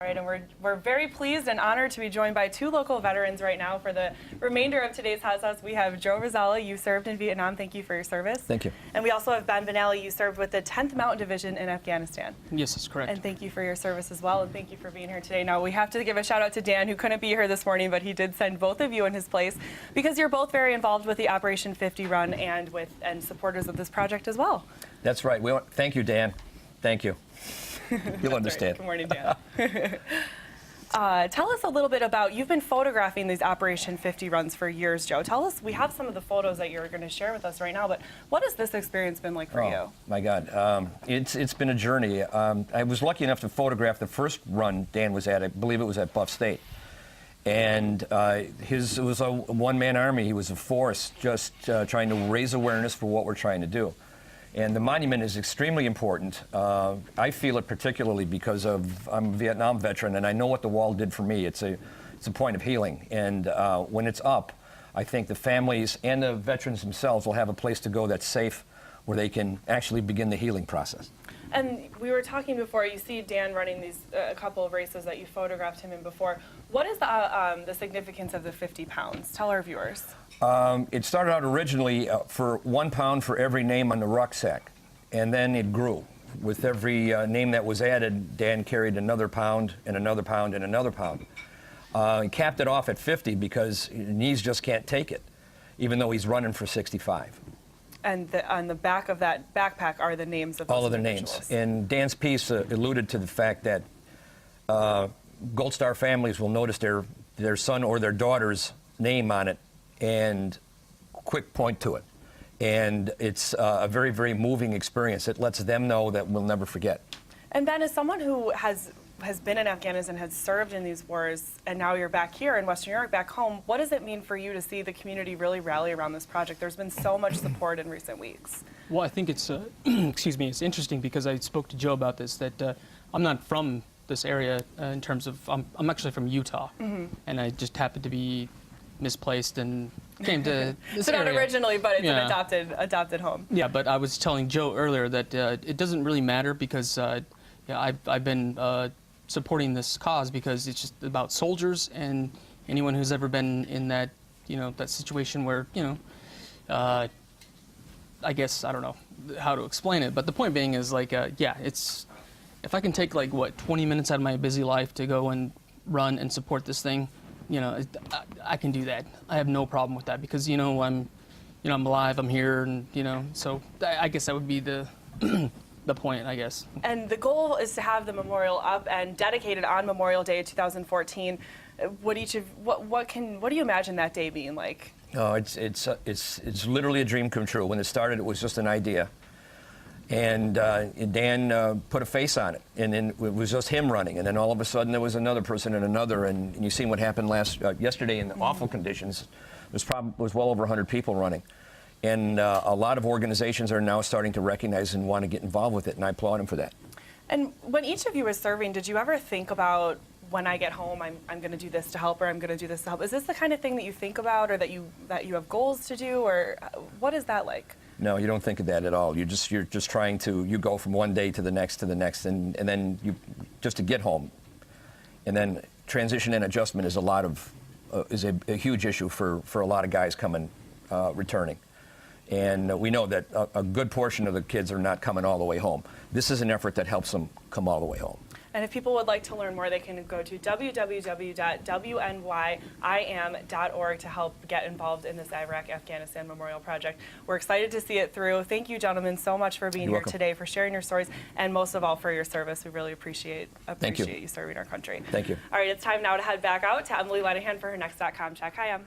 All right, and we're very pleased and honored to be joined by two local veterans right now for the remainder of today's Hot Sauce. We have Joe Rosella. You served in Vietnam. Thank you for your service. Thank you. And we also have Ben Benally. You served with the 10th Mountain Division in Afghanistan. Yes, that's correct. And thank you for your service as well, and thank you for being here today. Now, we have to give a shout out to Dan, who couldn't be here this morning, but he did send both of you in his place because you're both very involved with the Operation 50 run and supporters of this project as well. That's right. Thank you, Dan. Thank you. You'll understand. Good morning, Dan. Tell us a little bit about, you've been photographing these Operation 50 runs for years, Joe. Tell us, we have some of the photos that you're going to share with us right now, but what has this experience been like for you? My God. It's been a journey. I was lucky enough to photograph the first run Dan was at. I believe it was at Buff State. And it was a one-man army. He was a force just trying to raise awareness for what we're trying to do. And the monument is extremely important. I feel it particularly because I'm a Vietnam veteran, and I know what the wall did for me. It's a point of healing. And when it's up, I think the families and the veterans themselves will have a place to go that's safe, where they can actually begin the healing process. And we were talking before, you see Dan running these a couple of races that you photographed him in before. What is the significance of the 50 pounds? Tell our viewers. It started out originally for 1 pound for every name on the rucksack, and then it grew. With every name that was added, Dan carried another pound and another pound and another pound. He capped it off at 50 because his knees just can't take it, even though he's running for 65. And on the back of that backpack are the names of those all of their names. And Dan's piece alluded to the fact that Gold Star families will notice their son or their daughter's name on it and quick point to it. And it's a very, very moving experience. It lets them know that we'll never forget. And Ben, as someone who has been in Afghanistan, has served in these wars, and now you're back here in Western New York, back home, what does it mean for you to see the community really rally around this project? There's been so much support in recent weeks. Well, I think it's, excuse me, it's interesting because I spoke to Joe about this, that I'm not from this area in terms of, I'm actually from Utah, and I just happened to be misplaced and came to this so not area. Originally, but it's an adopted home. Yeah, but I was telling Joe earlier that it doesn't really matter because I've been supporting this cause because it's just about soldiers and anyone who's ever been in that, that situation where, I guess, I don't know how to explain it, but the point being is like, it's, if I can take like, 20 minutes out of my busy life to go and run and support this thing, I can do that. I have no problem with that because, I'm alive, I'm here, and, so I guess that would be the the point, I guess. And the goal is to have the memorial up and dedicated on Memorial Day 2014. What do you imagine that day being like? Oh, it's literally a dream come true. When it started, it was just an idea. And Dan put a face on it, and then it was just him running. And then all of a sudden, there was another person and another. And you seen what happened yesterday in the awful conditions. It was well over 100 people running. And a lot of organizations are now starting to recognize and want to get involved with it, and I applaud them for that. And when each of you was serving, did you ever think about, when I get home, I'm going to do this to help, or I'm going to do this to help? Is this the kind of thing that you think about, or that you have goals to do, or what is that like? No, you don't think of that at all. You're just trying to, you go from one day to the next, and then you just to get home. And then transition and adjustment is a huge issue for a lot of guys coming, returning. And we know that a good portion of the kids are not coming all the way home. This is an effort that helps them come all the way home. And if people would like to learn more, they can go to www.WNYAIM.org to help get involved in this Iraq-Afghanistan Memorial Project. We're excited to see it through. Thank you, gentlemen, so much for being here today, for sharing your stories, and most of all for your service. We really appreciate you serving our country. Thank you. All right, it's time now to head back out to Emily Lenihan for her next.com check. Hi, Em.